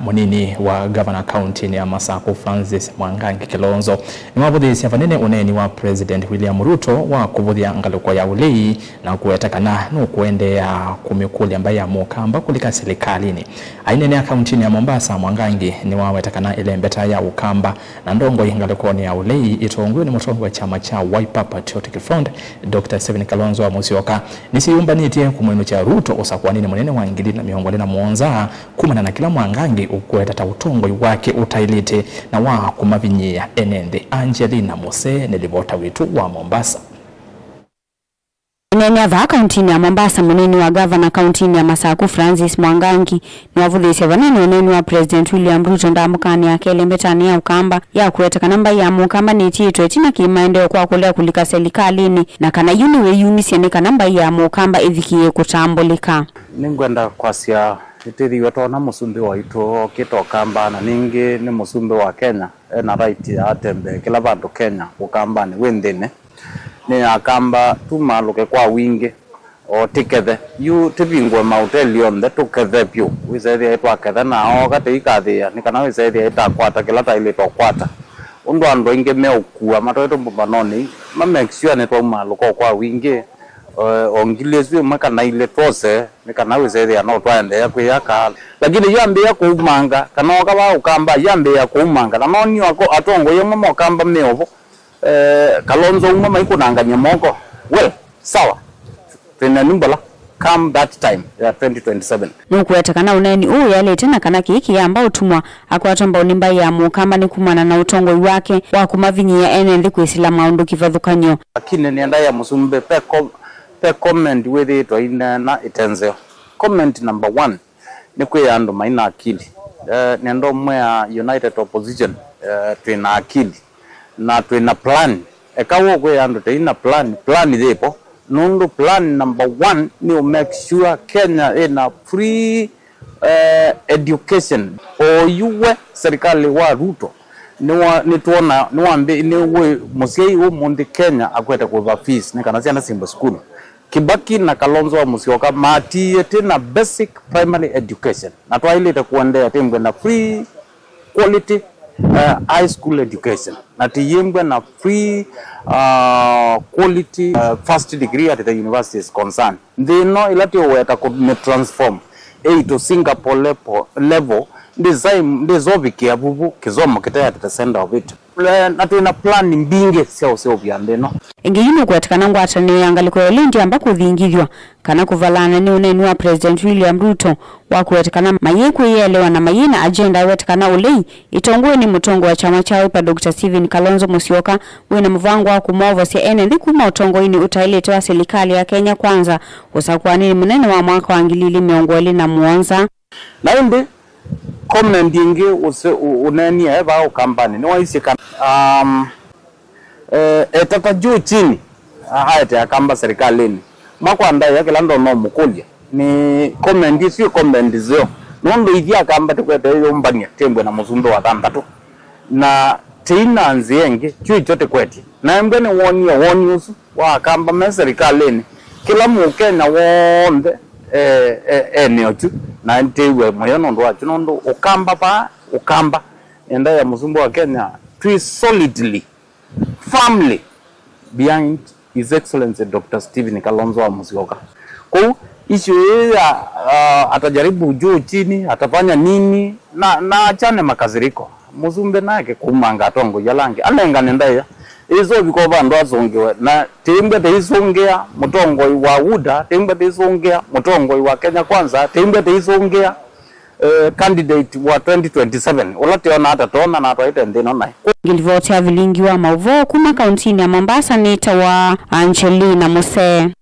munini wa governor county ya Masaku Francis Mwangangi Kilonzo niwabuthisia vanene uneni wa President William Ruto wa kuvuthia ngaluko ya ulei na kuetakana no kuendea kumikuli ambaye ya mukamba kulika serikalini. Ainene ya county ya Mombasa Mwangangi ni wawetakana ile mbeta ya ukamba na ndongo ngaluko ya ulei itongwe ni mutongo wa chama cha Wiper Patriotic Front Dr. Stephen Kalonzo wa Musyoka nisiumbanite kumwenu cha Ruto osakwanini munene wa ngili na miongole na muonza kumana na kila Mwangangi ukweta utongo wake utailite na wa kumavinyia enende. Angelina Mose nilivota witu wa Mombasa. Nenya va kaunti ya Mombasa munini wa governor kaunti ya Masaku Francis Mwangangi ni wavuthisia vanene uneni wa President William Ruto ndamukani ya kele mbetani ya ukamba ya kuweteka namba ya mukamba ni tito tina kimaendeo kwa kulea kulika serikalini na kana yuni we yumisianeka namba ya mukamba ithikie kutambulika. Ningwenda kwasia itiri wetu na musumbi wa ito kito kamba na ningi ni musumbi wa Kenya na right ya atembe kila vandu Kenya ukamba ni wendene ni akamba tumaluke kwa wingi o tikethe yu tibingwe mahoteli yonde tukethe pyu wisethi yetu akethe na o kate ikathia ni kana wisethi itakwata kila taile tokwata undu andu inge meukua matoeto mbanoni ma make sure ne twaluka kwa wingi ongilezwe makana ile tose ni kana wisethi no twende ya kuyaka lakini yambe ya kuumanga kana okaba ukamba yambe ya kuumanga na noni wako atongo yemo mokamba meovo Kalonzo umama iko nanganya moko well sawa tena numbala come that time ya 2027 nukuetakana uneni uyu yale tena kana kiki ya ambao tumwa akwatomba unimba ya mukamba ni kumana na utongo wake wa kumavinyia enende kwesila maundu kivathukanyo lakini nienda ya musumbe pe comment with to ina na itenze comment number 1 ni kwe ando maina akili niendo mwe ya United Opposition twina akili na twina plan ekawo kwe ando twina plan depo nundu plan number 1 ni make sure Kenya ina free education o yuwe serikali wa Ruto ni tuona niwambe ni we musiei wo mundi Kenya akwete kwa fees ni kana ciana simba school Kibaki na Kalonzo wa Musyoka mati tena basic primary education na twailete kuendea tembwe na free quality high school education na tiyembwe na free quality first degree at the university is concerned they know ilati weta ko transform to Singapore level design dezobikia abubu kizomo kitaya at the center of it na tuna plan mbinge sio byandeno ingiyino kwetakana ngwatani yangaliko elindi ambako thingithwa kana kuvalana ni uneni wa President William Ruto wa kwetakana mayeku yelewa na mayina agenda wetakana ulei itongwe ni mutongo wa chama cha Wiper Dr. Stephen Kalonzo Musyoka wena mvango wa kumovo sia enende kuma utongo ini utailetewa serikali ya Kenya kwanza usakwani munene wa mwaka wa ngilili miongoli na muonza na inde comment inge uneni eba au kampani ni waisika etata juu chini haete akamba serikalini makwanda yake lando no mukulya ni comment sio comment zio nondo ithia akamba tukwete yombania tembwe na musumbe wa thambatu na tina nzienge chui chote kweti na mbene woni usu wa akamba me serikalini kila mukenya wonde eniochu na ntewe moyono ndo achu nondo ukamba enda ya musumbe wa Kenya twi solidly firmly behind His Excellency Dr. Stephen Kalonzo wa Musyoka. Kwa issue ya atajaribu juu chini atafanya nini na achane makaziriko musumbe nake kumanga tongo yalange alenga nendaya izo biko bandu azongewe na timbe teizongea mutongo wa UDA timbe teizongea mutongo wa Kenya kwanza timbe teizongea candidate wa 2027 ulati ona hata tona na twaite ndino nai ngilivotea vilingi wa mauvo kuma kaunti ya Mombasa ni tawa Angelina Mose.